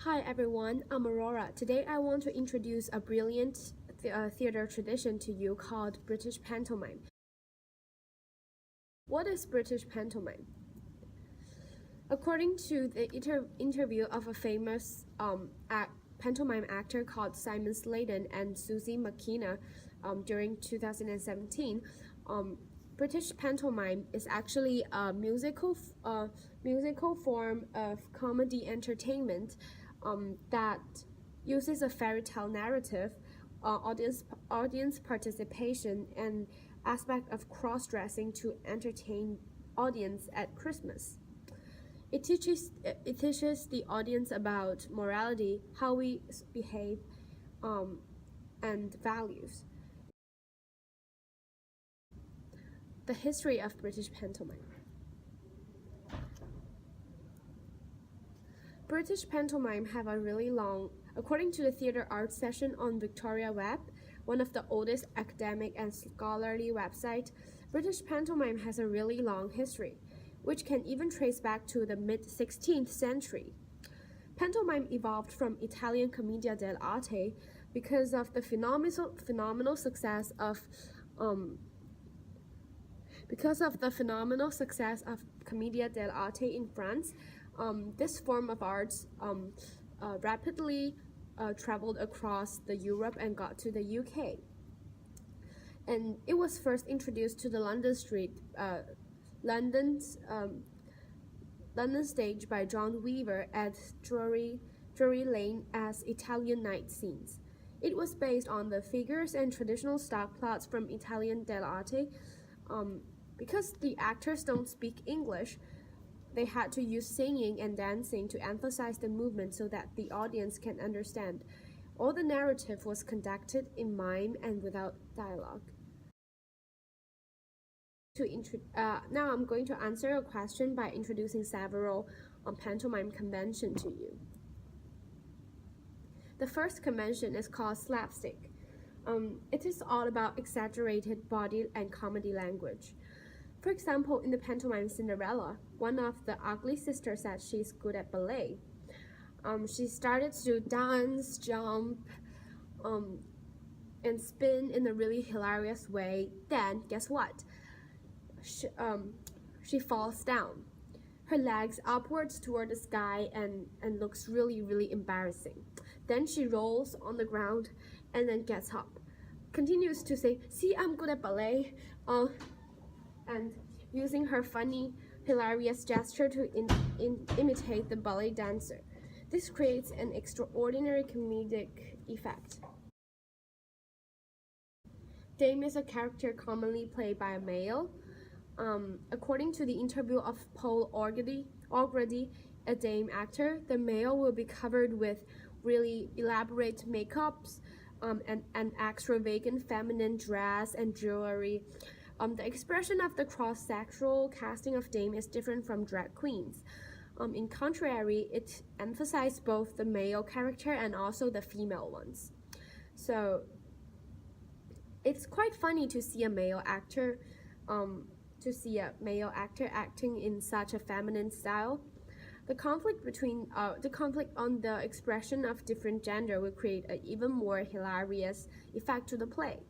Hi everyone, I'm Aurora. Today I want to introduce a brilliant theater tradition to you called British pantomime. What is British pantomime? According to the interview of a famous pantomime actor called Simon Sladen and Susie McKenna during 2017, British pantomime is actually a musical form of comedy entertainment that uses a fairy tale narrative, audience participation, and aspect of cross-dressing to entertain audience at Christmas. It teaches the audience about morality, how we behave, and values. The history of British pantomime. British pantomime have a really long, according to the Theatre Arts session on Victoria Web, one of the oldest academic and scholarly websites, British pantomime has a really long history, which can even trace back to the mid-16th century. Pantomime evolved from Italian commedia dell'arte because of the phenomenal success of commedia dell'arte in France. This form of arts rapidly traveled across the Europe and got to the UK. And it was first introduced to the London stage by John Weaver at Drury Lane as Italian night scenes. It was based on the figures and traditional stock plots from Italian dell'arte. Because the actors don't speak English, they had to use singing and dancing to emphasize the movement so that the audience can understand. All the narrative was conducted in mime and without dialogue. Now I'm going to answer your question by introducing several pantomime conventions to you. The first convention is called slapstick. It is all about exaggerated body and comedy language. For example, in the pantomime Cinderella, one of the ugly sisters said she's good at ballet. She started to dance, jump, and spin in a really hilarious way. Then, guess what? She falls down. Her legs upwards toward the sky and looks really embarrassing. Then she rolls on the ground and then gets up. Continues to say, "See, I'm good at ballet," and using her funny, hilarious gesture to imitate the ballet dancer. This creates an extraordinary comedic effect. Dame is a character commonly played by a male. According to the interview of Paul O'Grady, a Dame actor, the male will be covered with really elaborate makeups and extravagant feminine dress and jewelry. The expression of the cross-sexual casting of Dame is different from drag queens. In contrary, it emphasizes both the male character and also the female ones. So it's quite funny to see a male actor acting in such a feminine style. The conflict on the expression of different gender will create an even more hilarious effect to the play.